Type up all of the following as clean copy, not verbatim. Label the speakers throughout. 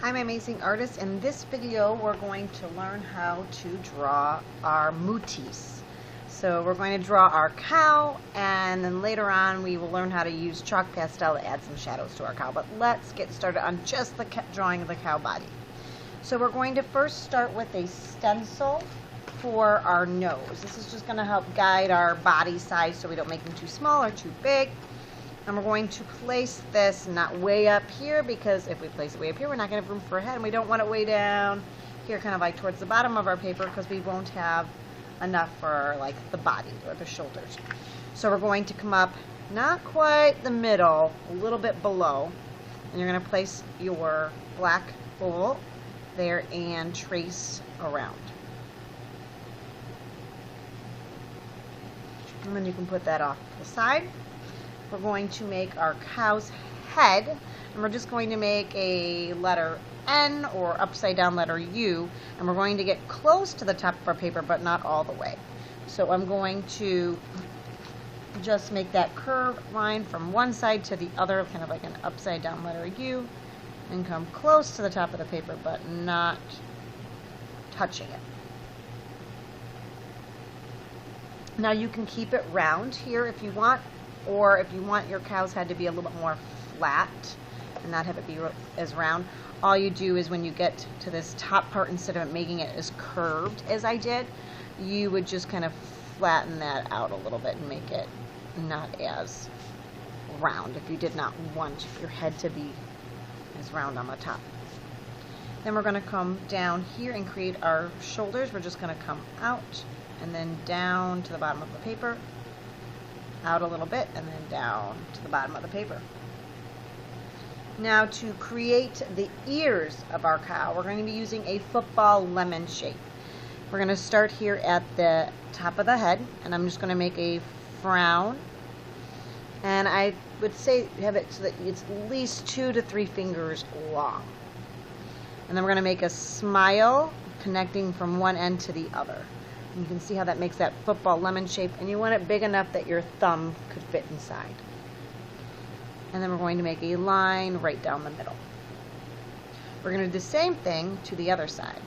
Speaker 1: Hi, my amazing artists. In this video we're going to learn how to draw our Mootise. So we're going to draw our cow, and then later on we will learn how to use chalk pastel to add some shadows to our cow. But let's get started on just the drawing of the cow body. So we're going to first start with a stencil for our nose. This is just going to help guide our body size so we don't make them too small or too big. And we're going to place this not way up here, because if we place it way up here, we're not going to have room for a head, and we don't want it way down here, kind of like towards the bottom of our paper, because we won't have enough for like the body or the shoulders. So we're going to come up not quite the middle, a little bit below, and you're going to place your black bowl there and trace around. And then you can put that off to the side. We're going to make our cow's head, and we're just going to make a letter N or upside down letter U, and we're going to get close to the top of our paper but not all the way. So I'm going to just make that curved line from one side to the other, kind of like an upside down letter U, and come close to the top of the paper but not touching it. Now you can keep it round here if you want, or if you want your cow's head to be a little bit more flat and not have it be as round, all you do is when you get to this top part, instead of making it as curved as I did, you would just kind of flatten that out a little bit and make it not as round if you did not want your head to be as round on the top. Then we're going to come down here and create our shoulders. We're just going to come out and then down to the bottom of the paper, out a little bit, and then down to the bottom of the paper. Now to create the ears of our cow, we're going to be using a football lemon shape. We're going to start here at the top of the head, and I'm just going to make a frown, and I would say have it so that it's at least 2 to 3 fingers long. And then we're going to make a smile connecting from one end to the other. You can see how that makes that football lemon shape, and you want it big enough that your thumb could fit inside. And then we're going to make a line right down the middle. We're going to do the same thing to the other side.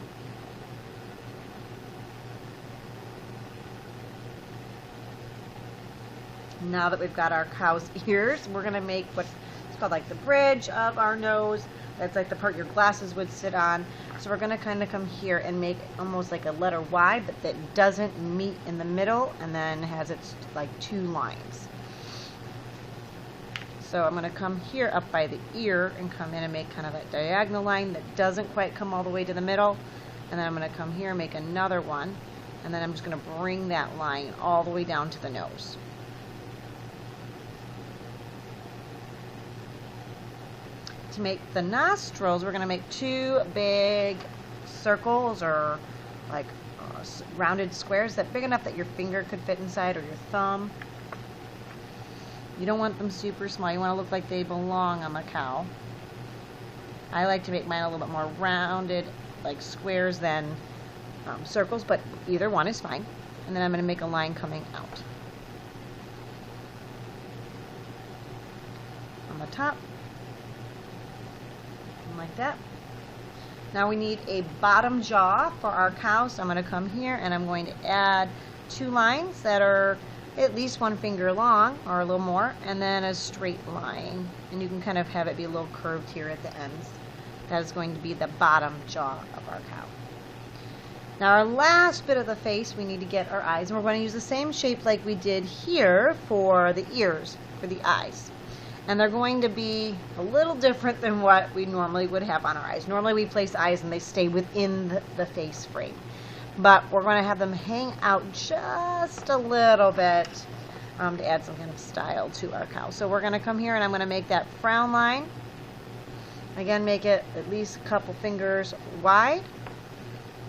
Speaker 1: Now that we've got our cow's ears, we're going to make what's called like the bridge of our nose. That's like the part your glasses would sit on. So we're going to kind of come here and make almost like a letter Y, but that doesn't meet in the middle, and then has its like 2 lines. So I'm going to come here up by the ear and come in and make kind of that diagonal line that doesn't quite come all the way to the middle. And then I'm going to come here and make another one. And then I'm just going to bring that line all the way down to the nose. To make the nostrils, we're going to make 2 big circles, or like rounded squares that big enough that your finger could fit inside, or your thumb. You don't want them super small. You want to look like they belong on the cow. I like to make mine a little bit more rounded, like squares, than circles, but either one is fine. And then I'm going to make a line coming out on the top, like that. Now we need a bottom jaw for our cow, so I'm going to come here and I'm going to add 2 lines that are at least 1 finger long or a little more, and then a straight line, and you can kind of have it be a little curved here at the ends. That is going to be the bottom jaw of our cow. Now our last bit of the face, we need to get our eyes, and we're going to use the same shape like we did here for the ears, for the eyes. And they're going to be a little different than what we normally would have on our eyes. Normally we place eyes and they stay within the face frame. But we're going to have them hang out just a little bit to add some kind of style to our cow. So we're going to come here and I'm going to make that frown line. Again, make it at least a couple fingers wide.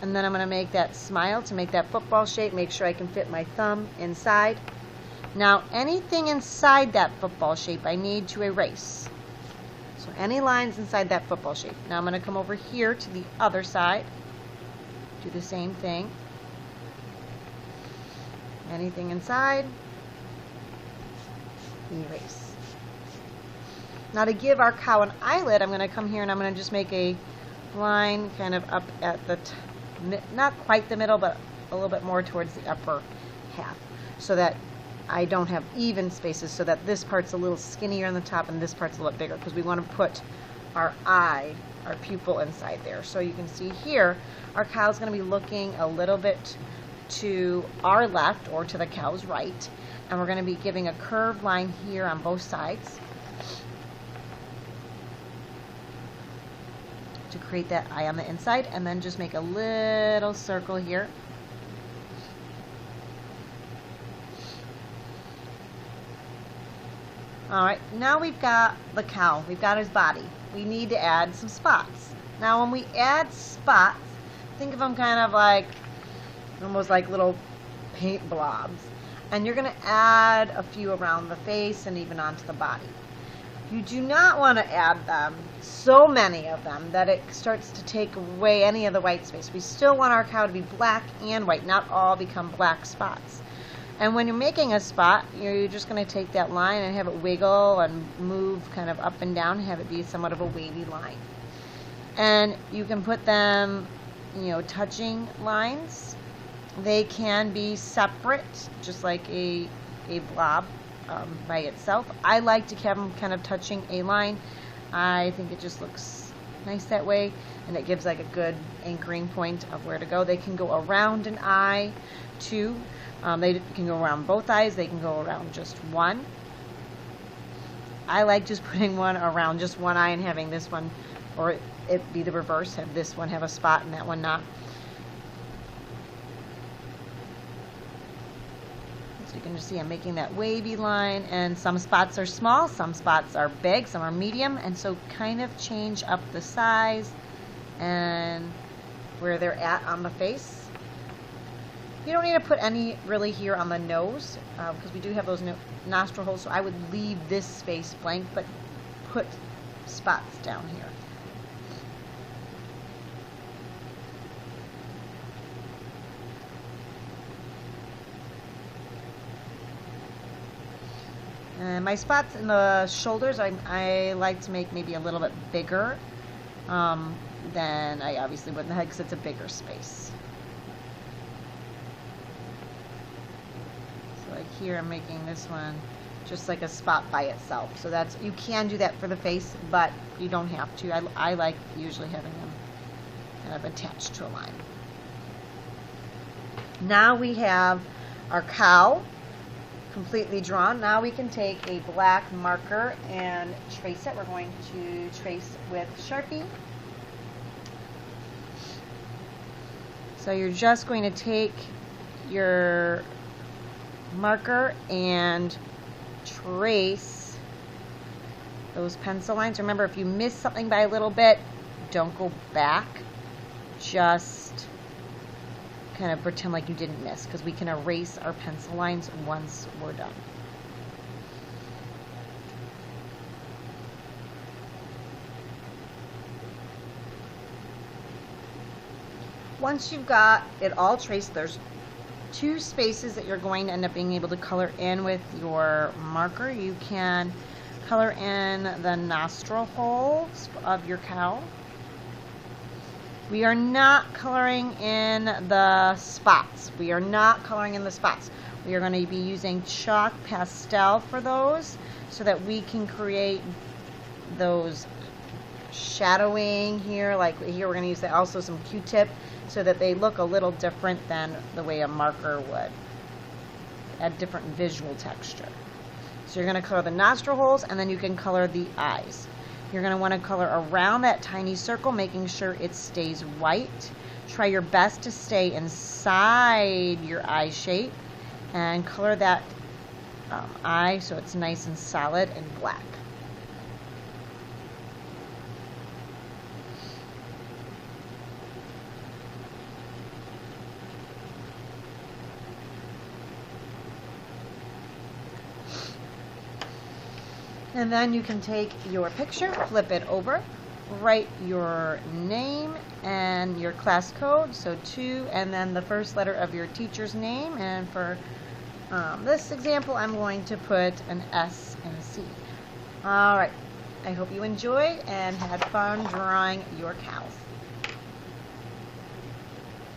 Speaker 1: And then I'm going to make that smile to make that football shape. Make sure I can fit my thumb inside. Now anything inside that football shape I need to erase. So any lines inside that football shape. Now I'm going to come over here to the other side. Do the same thing. Anything inside, erase. Now to give our cow an eyelid, I'm going to come here and I'm going to just make a line kind of up at the, not quite the middle, but a little bit more towards the upper half, so that I don't have even spaces, so that this part's a little skinnier on the top and this part's a little bigger, because we want to put our eye, our pupil inside there. So you can see here, our cow's going to be looking a little bit to our left or to the cow's right, and we're going to be giving a curved line here on both sides to create that eye on the inside, and then just make a little circle here. Alright, now we've got the cow, we've got his body. We need to add some spots. Now when we add spots, think of them kind of like, almost like little paint blobs. And you're going to add a few around the face and even onto the body. You do not want to add them, so many of them, that it starts to take away any of the white space. We still want our cow to be black and white, not all become black spots. And when you're making a spot, you're just going to take that line and have it wiggle and move kind of up and down, have it be somewhat of a wavy line. And you can put them, touching lines. They can be separate, just like a blob by itself. I like to have them kind of touching a line. I think it just looks nice that way, and it gives like a good anchoring point of where to go. They can go around an eye too. They can go around both eyes. They can go around just one. I like just putting one around just one eye and having this one, or it be the reverse, have this one have a spot and that one not. So you can just see I'm making that wavy line, and some spots are small, some spots are big, some are medium, and so kind of change up the size and where they're at on the face. You don't need to put any really here on the nose, because we do have those nostril holes, so I would leave this space blank, but put spots down here. And my spots in the shoulders, I like to make maybe a little bit bigger than I obviously would in the head, because it's a bigger space. Like here, I'm making this one just like a spot by itself. So that's, you can do that for the face, but you don't have to. I like usually having them kind of attached to a line. Now we have our cow completely drawn. Now we can take a black marker and trace it. We're going to trace with Sharpie. So you're just going to take your marker and trace those pencil lines. Remember, if you miss something by a little bit, don't go back. Just kind of pretend like you didn't miss, because we can erase our pencil lines once we're done. Once you've got it all traced, there's two spaces that you're going to end up being able to color in with your marker. You can color in the nostril holes of your cow. We are not coloring in the spots. We are not coloring in the spots. We are going to be using chalk pastel for those, so that we can create those shadowing here. Like here, we're going to use also some Q-tip, so that they look a little different than the way a marker would. Add different visual texture. So you're going to color the nostril holes, and then you can color the eyes. You're going to want to color around that tiny circle, making sure it stays white. Try your best to stay inside your eye shape, and color that eye so it's nice and solid and black. And then you can take your picture, flip it over, write your name and your class code, so 2, and then the first letter of your teacher's name. And for this example, I'm going to put an S and a C. Alright, I hope you enjoyed and had fun drawing your cows.